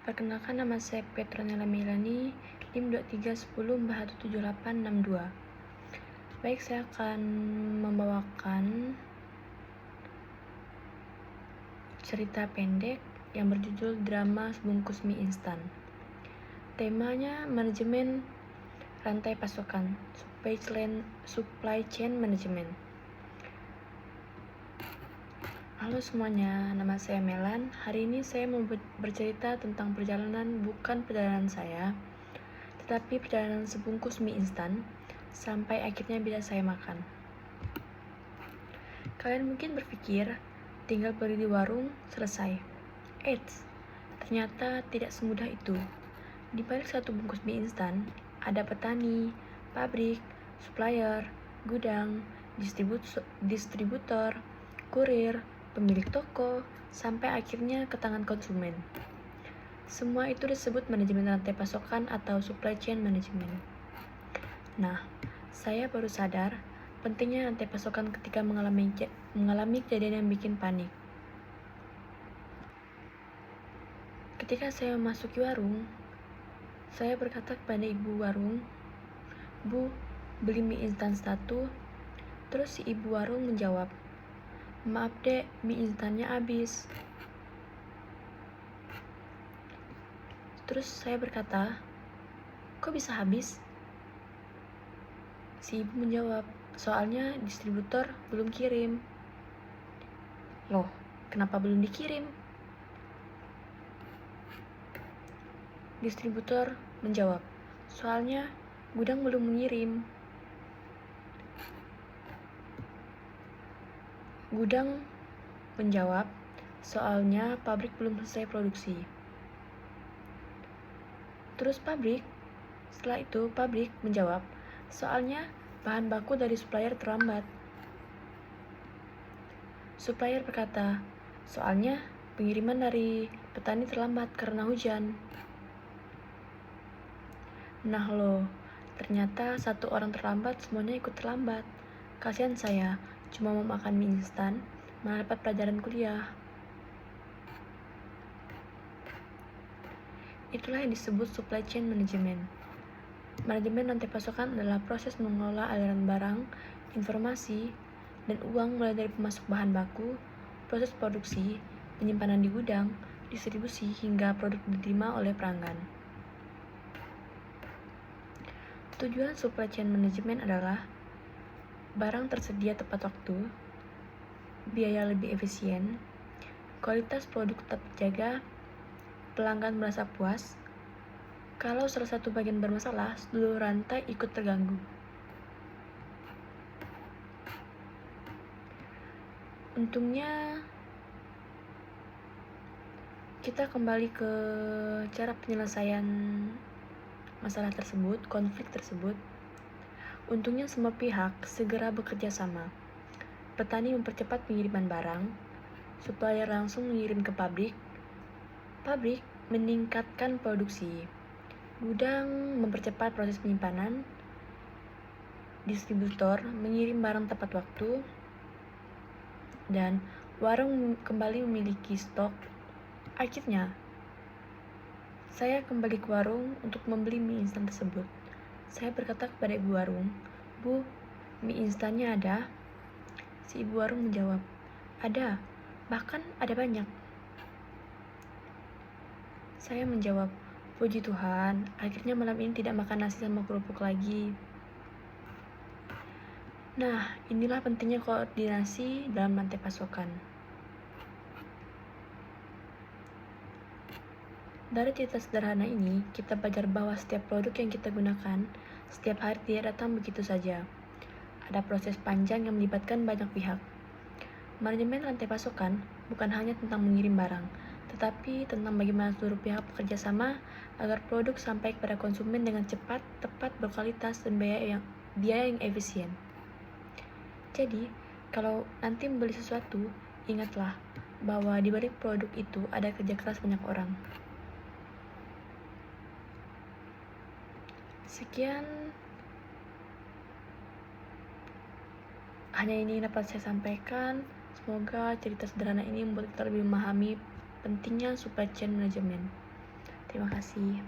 Perkenalkan, nama saya Petronella Melani, NIM 2310417862. Baik, saya akan membawakan cerita pendek yang berjudul Drama Sebungkus Mie Instan. Temanya manajemen rantai pasokan, supply chain management. Halo semuanya, nama saya Melan. Hari ini saya mau bercerita tentang bukan perjalanan saya, tetapi perjalanan sebungkus mie instan sampai akhirnya bisa saya makan. Kalian mungkin berpikir, tinggal beli di warung, selesai. Eits, ternyata tidak semudah itu. Di balik satu bungkus mie instan, ada petani, pabrik, supplier, gudang, distributor, kurir, pemilik toko, sampai akhirnya ke tangan konsumen. Semua itu disebut manajemen rantai pasokan atau supply chain management. Nah, saya baru sadar pentingnya rantai pasokan ketika mengalami kejadian yang bikin panik. Ketika saya memasuki warung, saya berkata kepada ibu warung, "Bu, beli mie instan 1." Terus si ibu warung menjawab, "Maaf dek, mie instannya habis." Terus saya berkata, "Kok bisa habis?" Si ibu menjawab, "Soalnya distributor belum kirim." Loh, kenapa belum dikirim? Distributor menjawab, "Soalnya gudang belum mengirim." Gudang menjawab, "Soalnya pabrik belum selesai produksi." Terus setelah itu pabrik menjawab, "Soalnya bahan baku dari supplier terlambat." Supplier berkata, "Soalnya pengiriman dari petani terlambat karena hujan." Nah loh, ternyata satu orang terlambat, semuanya ikut terlambat. Kasihan saya, cuma mau makan mie instan, malah dapat pelajaran kuliah. Itulah yang disebut supply chain management. Manajemen rantai pasokan adalah proses mengelola aliran barang, informasi, dan uang mulai dari pemasok bahan baku, proses produksi, penyimpanan di gudang, distribusi, hingga produk diterima oleh pelanggan. Tujuan supply chain management adalah barang tersedia tepat waktu, biaya lebih efisien, kualitas produk tetap terjaga, pelanggan merasa puas. Kalau salah satu bagian bermasalah, seluruh rantai ikut terganggu. Untungnya, kita kembali ke cara penyelesaian masalah tersebut, konflik tersebut. Untungnya semua pihak segera bekerja sama. Petani mempercepat pengiriman barang, supplier langsung mengirim ke pabrik meningkatkan produksi, gudang mempercepat proses penyimpanan, distributor mengirim barang tepat waktu, dan warung kembali memiliki stok. Akhirnya, saya kembali ke warung untuk membeli mie instan tersebut. Saya berkata kepada ibu warung, "Bu, mie instannya ada?" Si ibu warung menjawab, "Ada, bahkan ada banyak." Saya menjawab, "Puji Tuhan, akhirnya malam ini tidak makan nasi sama kerupuk lagi." Nah, inilah pentingnya koordinasi dalam rantai pasokan. Dari cerita sederhana ini, kita belajar bahwa setiap produk yang kita gunakan setiap hari tidak datang begitu saja. Ada proses panjang yang melibatkan banyak pihak. Manajemen rantai pasokan bukan hanya tentang mengirim barang, tetapi tentang bagaimana seluruh pihak bekerja sama agar produk sampai kepada konsumen dengan cepat, tepat, berkualitas, dan biaya yang efisien. Jadi, kalau nanti membeli sesuatu, ingatlah bahwa di balik produk itu ada kerja keras banyak orang. Sekian, hanya ini dapat saya sampaikan. Semoga cerita sederhana ini membuat kita lebih memahami pentingnya supply chain management. Terima kasih.